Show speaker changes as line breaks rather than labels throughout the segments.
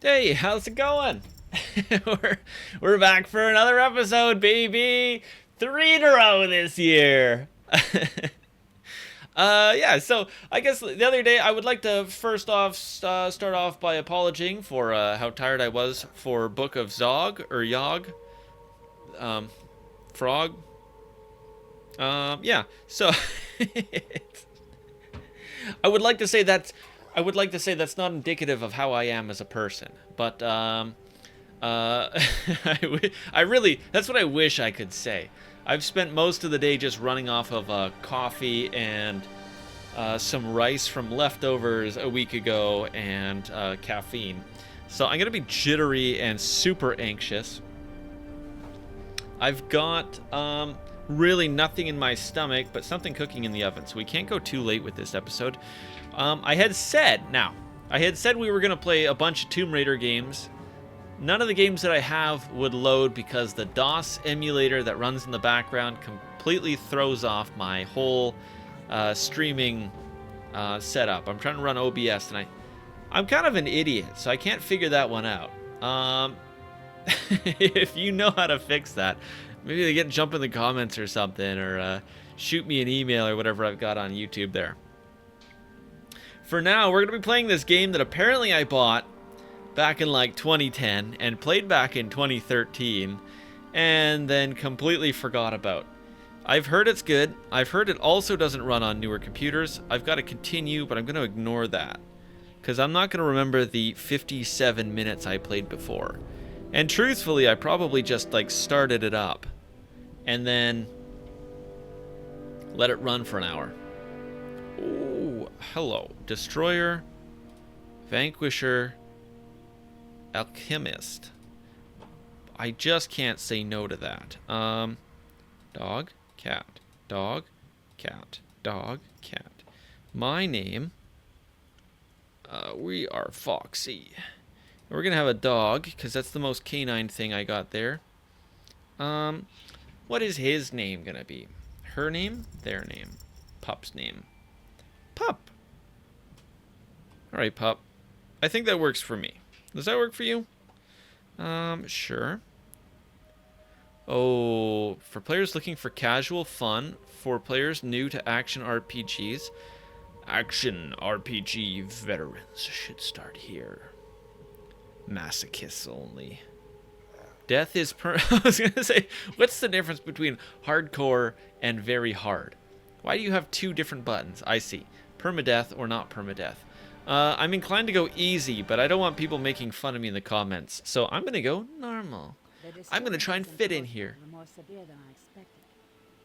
Hey, how's it going? we're back for another episode, baby. 3 in a row this year. Yeah. So I guess the other day I would like to first off start off by apologizing for how tired I was for Book of Zog or Yog, Frog. Yeah. So I would like to say that that's not indicative of how I am as a person, but I really, that's what I wish I could say. I've spent most of the day just running off of coffee and some rice from leftovers a week ago and caffeine. So I'm gonna be jittery and super anxious. I've got really nothing in my stomach, but something cooking in the oven, so we can't go too late with this episode. I had said we were gonna play a bunch of Tomb Raider games. None of the games that I have would load because the DOS emulator that runs in the background completely throws off my whole streaming setup. I'm trying to run OBS and I'm kind of an idiot, so I can't figure that one out. If you know how to fix that, maybe jump in the comments or something, or shoot me an email or whatever I've got on YouTube there. For now, we're going to be playing this game that apparently I bought back in like 2010 and played back in 2013 and then completely forgot about. I've heard it's good. I've heard it also doesn't run on newer computers. I've got to continue, but I'm going to ignore that because I'm not going to remember the 57 minutes I played before. And truthfully, I probably just like started it up and then let it run for an hour. Oh, hello. Destroyer, Vanquisher, Alchemist. I just can't say no to that. Dog, cat, dog, cat, dog, cat. My name, we are Foxy. We're going to have a dog, because that's the most canine thing I got there. What is his name going to be? Her name? Their name. Pup's name. Pup. Alright, Pup. I think that works for me. Does that work for you? Sure. Oh, for players looking for casual fun, for players new to action RPGs, action RPG veterans should start here. Masochists only. Death is I was gonna say, what's the difference between hardcore and very hard? Why do you have two different buttons? I see. Permadeath or not permadeath. I'm inclined to go easy, but I don't want people making fun of me in the comments, so I'm gonna go normal. I'm gonna try and fit in here.
More severe than I expected,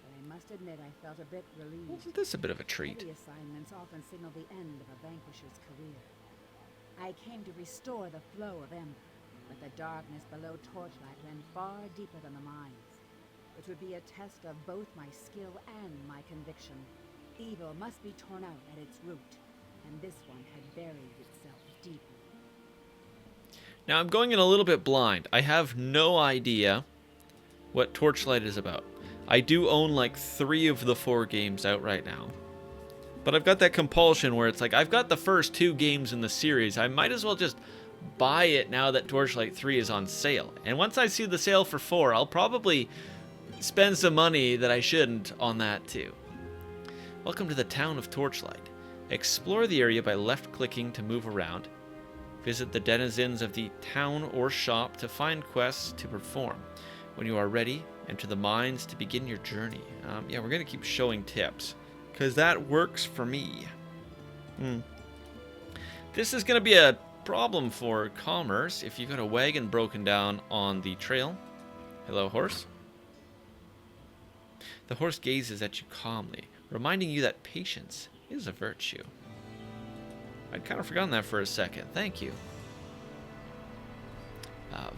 but I must admit I felt a bit relieved.
Wasn't this a bit of a treat?
Heavy assignments often signal the end of a vanquisher's career. I came to restore the flow of Ember, but the darkness below Torchlight ran far deeper than the mines. It would be a test of both my skill and my conviction. Evil must be torn out at its root, and this one had buried itself deeply.
Now I'm going in a little bit blind. I have no idea what Torchlight is about. I do own like 3 of the 4 games out right now. But I've got that compulsion where it's like, I've got the first 2 games in the series. I might as well just buy it now that Torchlight 3 is on sale. And once I see the sale for 4, I'll probably spend some money that I shouldn't on that too. Welcome to the town of Torchlight. Explore the area by left-clicking to move around. Visit the denizens of the town or shop to find quests to perform. When you are ready, enter the mines to begin your journey. Yeah, we're going to keep showing tips, because that works for me. This is going to be a problem for commerce if you've got a wagon broken down on the trail. Hello, horse. The horse gazes at you calmly, reminding you that patience is a virtue. I'd kind of forgotten that for a second. Thank you.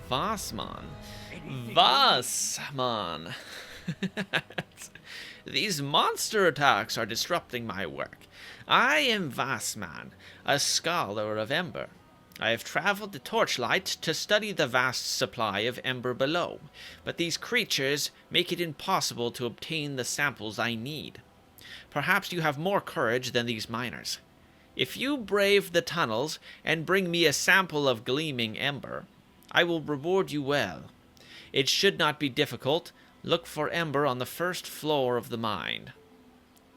Vasman. Vasman. These monster attacks are disrupting my work. I am Vasman, a scholar of Ember. I have traveled to Torchlight to study the vast supply of Ember below, but these creatures make it impossible to obtain the samples I need. Perhaps you have more courage than these miners. If you brave the tunnels and bring me a sample of gleaming ember, I will reward you well. It should not be difficult. Look for ember on the first floor of the mine.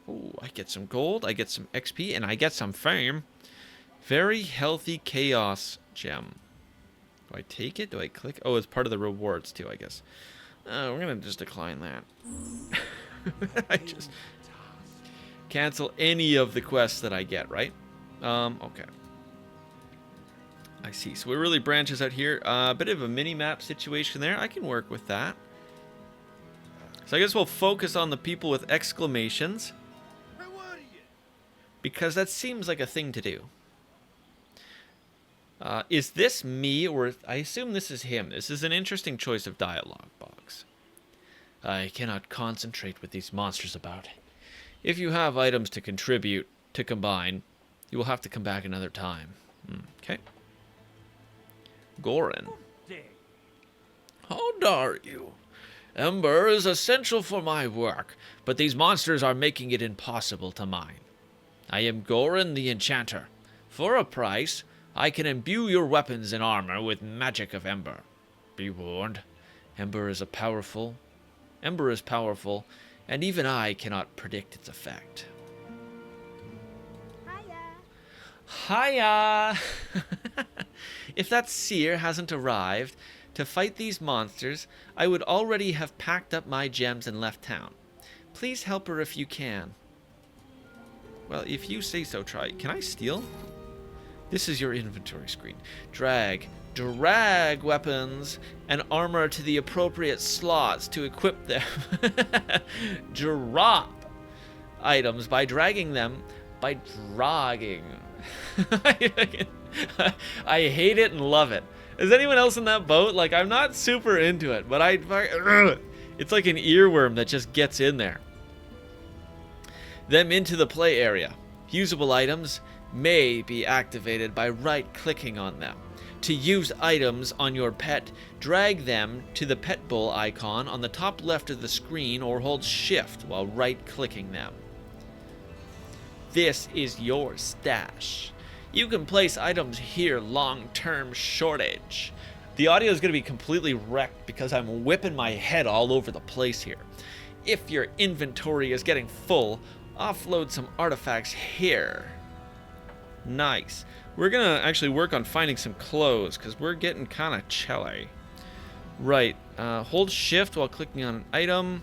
Ooh, I get some gold, I get some XP, and I get some fame. Very healthy chaos gem. Do I take it? Do I click? Oh, it's part of the rewards too, I guess. We're gonna just decline that. I just cancel any of the quests that I get, right? Okay. I see. So it really branches out here. A bit of a mini-map situation there. I can work with that. So I guess we'll focus on the people with exclamations. Because that seems like a thing to do. Is this me, or I assume this is him? This is an interesting choice of dialogue box. I cannot concentrate with these monsters about. If you have items to contribute, to combine, you will have to come back another time. Okay. Gorin. How dare you? Ember is essential for my work, but these monsters are making it impossible to mine. I am Gorin the Enchanter. For a price, I can imbue your weapons and armor with magic of Ember. Be warned, Ember is powerful, and even I cannot predict its effect. Hiya! If that seer hasn't arrived to fight these monsters, I would already have packed up my gems and left town. Please help her if you can. Well, if you say so, try. Can I steal? This is your inventory screen. Drag weapons and armor to the appropriate slots to equip them. Drop items by dragging them by dragging. I hate it and love it. Is anyone else in that boat? Like, I'm not super into it, but it's like an earworm that just gets in there. Them into the play area. Usable items may be activated by right-clicking on them. To use items on your pet, drag them to the pet bowl icon on the top left of the screen or hold shift while right-clicking them. This is your stash. You can place items here long-term shortage. The audio is going to be completely wrecked because I'm whipping my head all over the place here. If your inventory is getting full, offload some artifacts here. Nice. We're going to actually work on finding some clothes because we're getting kind of chilly. Right. Hold shift while clicking on an item.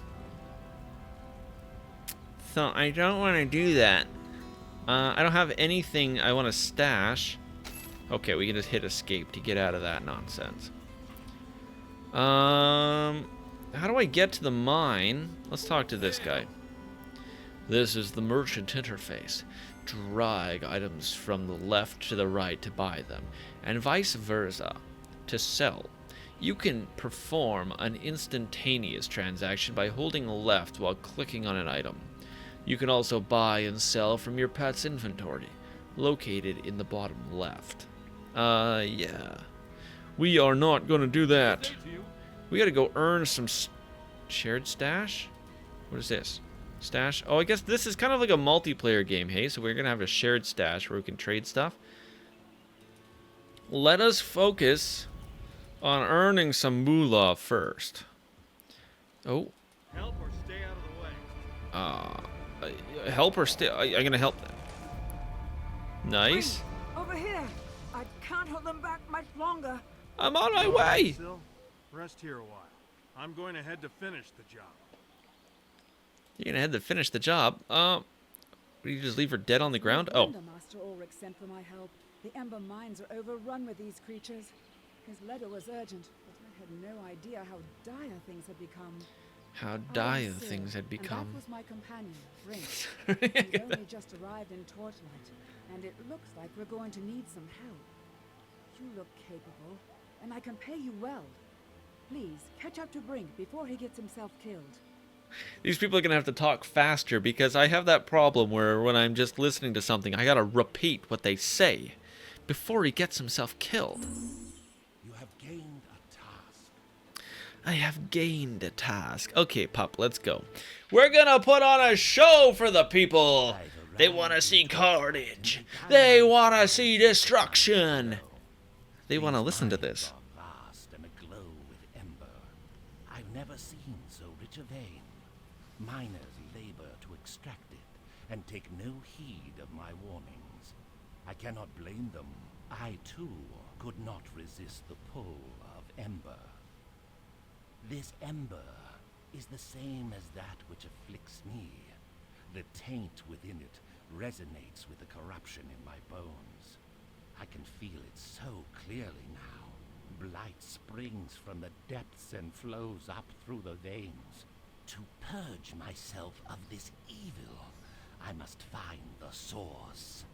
So I don't want to do that. I don't have anything I want to stash. Okay, we can just hit escape to get out of that nonsense. How do I get to the mine? Let's talk to this guy. This is the merchant interface. Drag items from the left to the right to buy them, and vice versa to sell. You can perform an instantaneous transaction by holding left while clicking on an item. You can also buy and sell from your pet's inventory, located in the bottom left. Yeah. We are not going to do that. We got to go earn some shared stash? What is this? Stash? Oh, I guess this is kind of like a multiplayer game, hey? So we're going to have a shared stash where we can trade stuff. Let us focus on earning some moolah first. Oh.
Help or stay out of the way.
Help or stay? I'm going to help them. Nice.
Over here. I can't hold them back much longer.
I'm on my way.
Sil, rest here a while. I'm going ahead to finish the job.
You're going to head to finish the job. Would you just leave her dead on the ground? Oh.
Master Ulrich sent for my help. The Ember mines are overrun with these creatures. His letter was urgent, but I had no idea how dire things had become.
How dire things had become.
And that was my companion, Brink. He's only just arrived in Torchlight, and it looks like we're going to need some help. You look capable, and I can pay you well. Please, catch up to Brink before he gets himself killed.
These people are going to have to talk faster because I have that problem where when I'm just listening to something, I got to repeat what they say before he gets himself killed.
You have gained a task.
I have gained a task. Okay, pup, let's go. We're going to put on a show for the people.
I've
They want to see carnage. They want to see destruction. They want to listen to this.
Vast and aglow with ember. I've never seen so rich a vein. Miners labor to extract it and take no heed of my warnings. I cannot blame them. I too could not resist the pull of ember. This ember is the same as that which afflicts me. The taint within it resonates with the corruption in my bones. I can feel it so clearly now. Blight springs from the depths and flows up through the veins. To purge myself of this evil, I must find the source.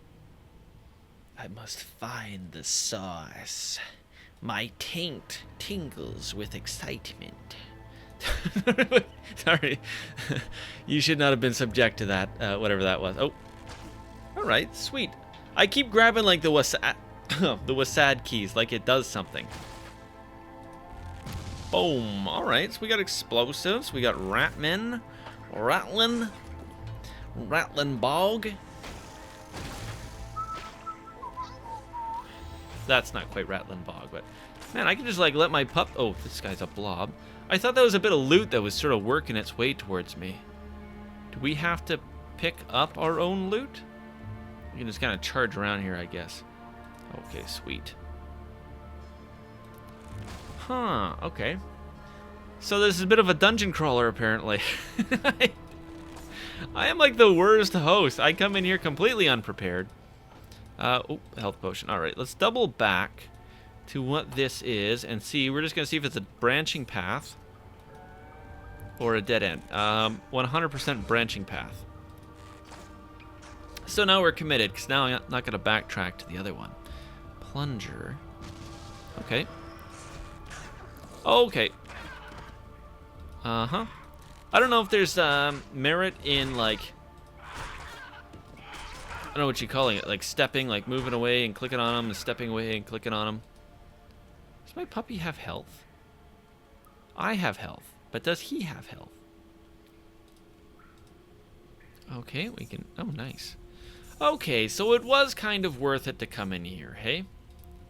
I must find the source. My taint tingles with excitement. Sorry. You should not have been subject to that, whatever that was. Oh. Alright, sweet. I keep grabbing, like, the Wasad keys, like it does something. Boom. Alright, so we got explosives. We got Rattlin Bog. That's not quite Rattlin Bog, but... Man, I can just, like, let my pup... Oh, this guy's a blob. I thought that was a bit of loot that was sort of working its way towards me. Do we have to pick up our own loot? We can just kind of charge around here, I guess. Okay, sweet. Huh, okay. So this is a bit of a dungeon crawler, apparently. I am like the worst host. I come in here completely unprepared. Oh, health potion. Alright, let's double back to what this is and see. We're just going to see if it's a branching path or a dead end. 100% branching path. So now we're committed, because now I'm not going to backtrack to the other one. Plunger. Okay. Okay. Uh-huh. I don't know if there's merit in, like... I don't know what you're calling it. Like stepping, like moving away and clicking on them, and stepping away and clicking on them. Does my puppy have health? I have health, but does he have health? Okay, we can... Oh, nice. Okay, so it was kind of worth it to come in here, hey?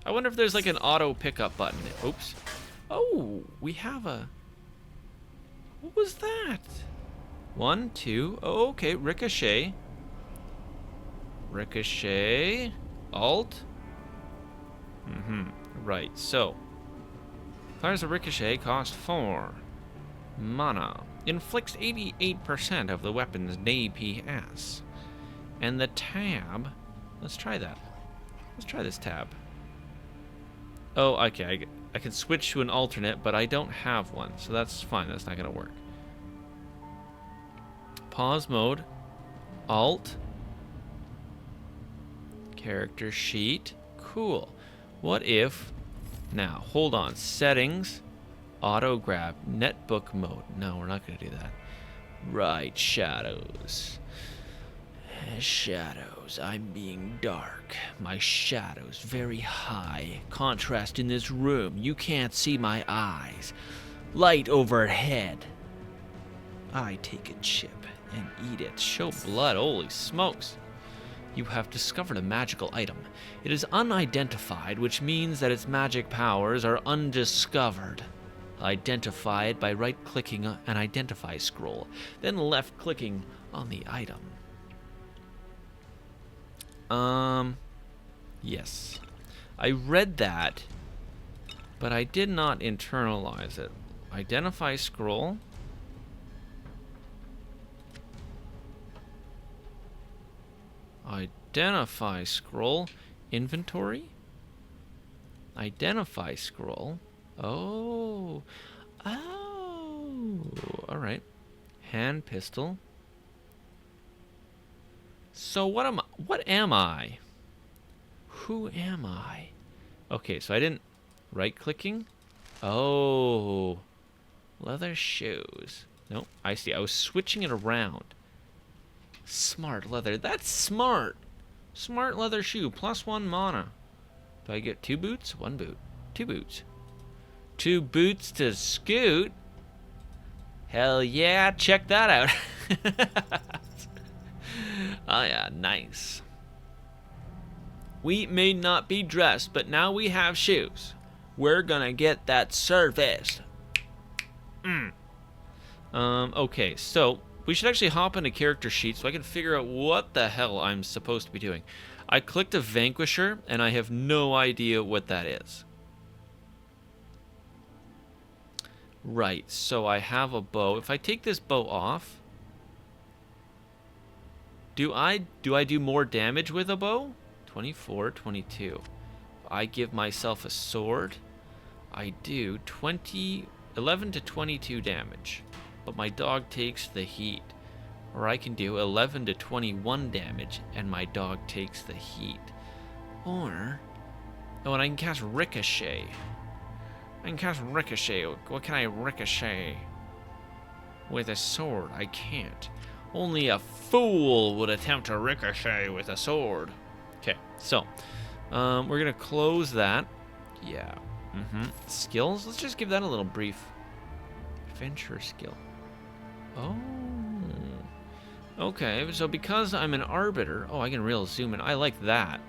I wonder if there's like an auto pickup button. Oops. Oh, we have a... What was that? 1, 2... Oh, okay, ricochet. Ricochet. Alt. Right, so... Fires a ricochet, cost 4 mana. Inflicts 88% of the weapon's DPS. And the tab... Let's try that. Let's try this tab. Oh, okay. I can switch to an alternate, but I don't have one. So that's fine. That's not going to work. Pause mode. Alt. Character sheet. Cool. What if... Now, hold on. Settings. Auto grab. Netbook mode. No, we're not going to do that. Right. Shadows. Shadows. I'm being dark. My shadows very high. Contrast in this room. You can't see my eyes. Light overhead. I take a chip and eat it. Show blood. Holy smokes. You have discovered a magical item. It is unidentified, which means that its magic powers are undiscovered. Identify it by right-clicking an identify scroll, then left-clicking on the item. Yes. I read that, but I did not internalize it. Identify scroll. Identify scroll. Inventory. Identify scroll. Oh. Oh. Alright. Hand pistol. So what am I? Who am I? Okay, so I didn't... Right-clicking? Oh. Leather shoes. Nope, I see. I was switching it around. Smart leather. That's smart. Smart leather shoe. +1 mana. Do I get 2 boots? 1 boot. 2 boots. 2 boots to scoot. Hell yeah. Check that out. Oh yeah, nice. We may not be dressed, but now we have shoes. We're gonna get that service. Okay, so we should actually hop into character sheet so I can figure out what the hell I'm supposed to be doing. I clicked a Vanquisher, and I have no idea what that is. Right, so I have a bow. If I take this bow off, do I do more damage with a bow? 24, 22. If I give myself a sword, I do 11 to 22 damage. But my dog takes the heat. Or I can do 11 to 21 damage, and my dog takes the heat. Or, oh, and I can cast Ricochet. I can cast Ricochet. What can I ricochet? With a sword, I can't. Only a fool would attempt to ricochet with a sword. Okay, so, we're gonna close that. Yeah. Skills? Let's just give that a little brief. Adventure skill. Oh. Okay, so because I'm an arbiter... Oh, I can real zoom in. I like that.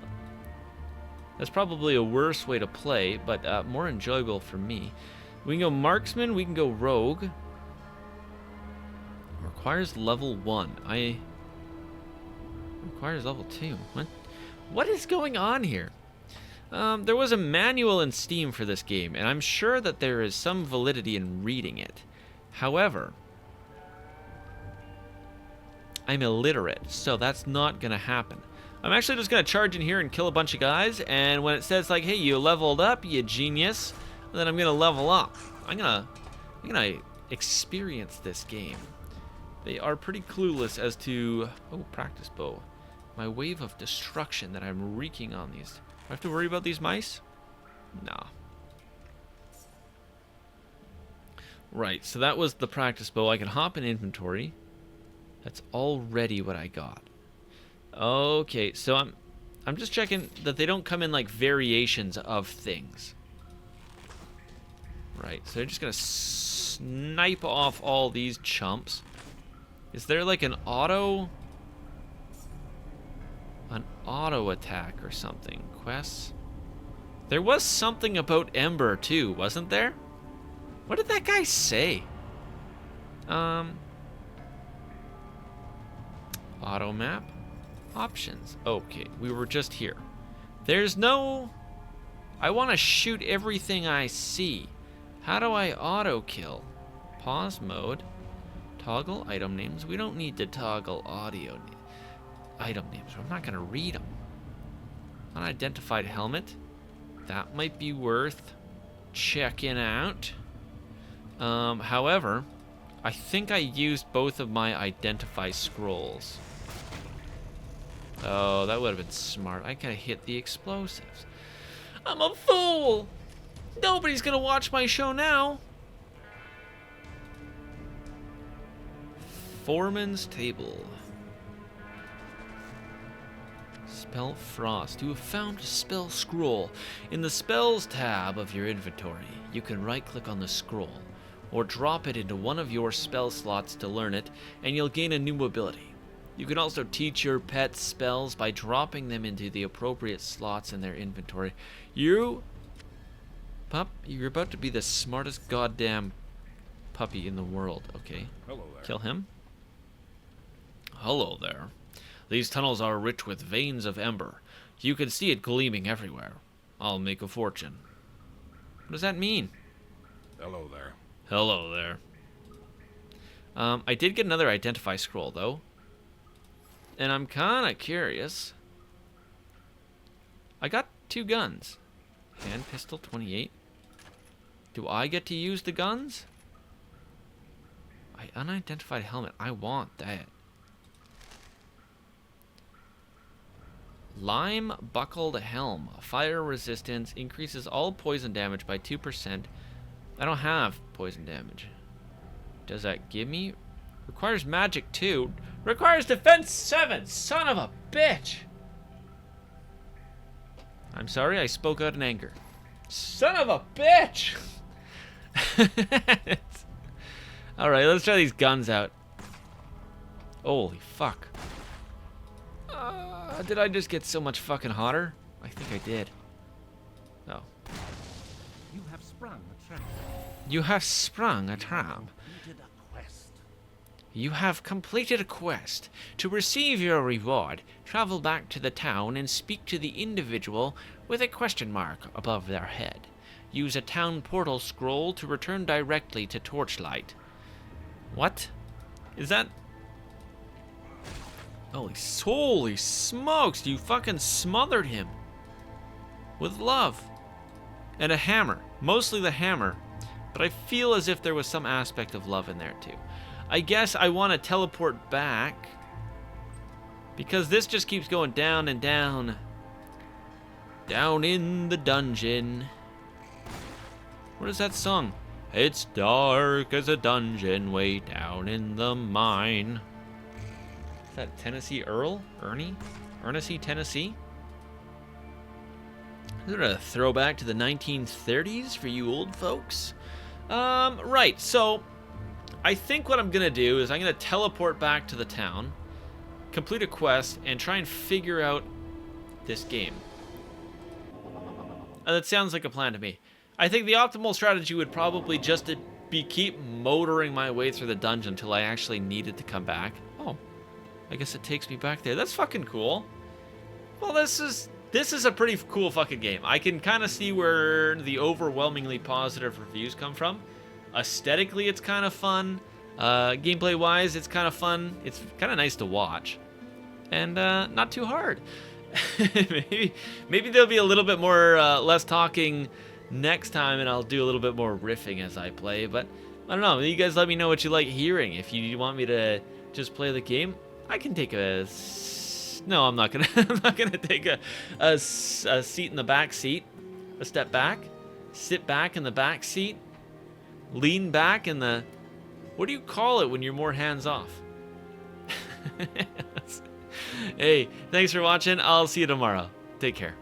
That's probably a worse way to play, but more enjoyable for me. We can go marksman, we can go rogue. Requires level 1. Requires level 2. What is going on here? There was a manual in Steam for this game, and I'm sure that there is some validity in reading it. However, I'm illiterate, so that's not going to happen. I'm actually just going to charge in here and kill a bunch of guys, and when it says, like, hey, you leveled up, you genius, then I'm going to level up. I'm going to experience this game. They are pretty clueless as to... Oh, practice bow. My wave of destruction that I'm wreaking on these. Do I have to worry about these mice? Nah. Right, so that was the practice bow. I can hop in inventory. That's already what I got. Okay, so I'm just checking that they don't come in like variations of things. Right, so they're just gonna snipe off all these chumps. Is there like an auto attack or something? Quests? There was something about Ember too, wasn't there? What did that guy say? Auto map options. Okay, we were just here. There's no... I want to shoot everything I see. How do I auto kill? Pause mode. Toggle item names. We don't need to toggle item names. I'm not going to read them. Unidentified helmet. That might be worth checking out. However, I think I used both of my identify scrolls. Oh, that would have been smart. I could have hit the explosives. I'm a fool! Nobody's gonna watch my show now. Foreman's table. Spell Frost. You have found a spell scroll. In the spells tab of your inventory, you can right-click on the scroll, or drop it into one of your spell slots to learn it, and you'll gain a new ability. You can also teach your pets spells by dropping them into the appropriate slots in their inventory. You're about to be the smartest goddamn puppy in the world. Okay.
Hello there.
Kill him. Hello there. These tunnels are rich with veins of ember. You can see it gleaming everywhere. I'll make a fortune. What does that mean?
Hello there.
Hello there. I did get another identify scroll, though. And I'm kind of curious. I got 2 guns. Hand pistol 28. Do I get to use the guns? Unidentified helmet. I want that. Lime buckled helm. Fire resistance increases all poison damage by 2%. I don't have poison damage. Does that give me? Requires magic 2. Requires defense 7. Son of a bitch. I'm sorry, I spoke out in anger. Son of a bitch. Alright, let's try these guns out. Holy fuck. Did I just get so much fucking hotter? I think I did. Oh.
You have sprung a trap.
You have sprung a trap.
Completed a quest.
You have completed a quest. To receive your reward, travel back to the town and speak to the individual with a question mark above their head. Use a town portal scroll to return directly to Torchlight. What? Is that... Holy smokes, you fucking smothered him. With love. And a hammer. Mostly the hammer. But I feel as if there was some aspect of love in there too. I guess I want to teleport back. Because this just keeps going down and down. Down in the dungeon. What is that song? It's dark as a dungeon way down in the mine. Is that Tennessee Earl? Ernie? Ernest, Tennessee? Is it a throwback to the 1930s for you old folks? Right, so I think what I'm gonna do is I'm gonna teleport back to the town, complete a quest, and try and figure out this game. That sounds like a plan to me. I think the optimal strategy would probably just to be keep motoring my way through the dungeon until I actually needed to come back. Oh, I guess it takes me back there. That's fucking cool. Well, this is a pretty cool fucking game. I can kind of see where the overwhelmingly positive reviews come from. Aesthetically, it's kind of fun. Gameplay-wise, it's kind of fun. It's kind of nice to watch. And not too hard. maybe there'll be a little bit more, less talking next time, and I'll do a little bit more riffing as I play. But I don't know. You guys let me know what you like hearing. If you want me to just play the game, I can take a... No, I'm not gonna. I'm not gonna take a seat in the back seat. A step back, sit back in the back seat, lean back in the. What do you call it when you're more hands off? Hey, thanks for watching. I'll see you tomorrow. Take care.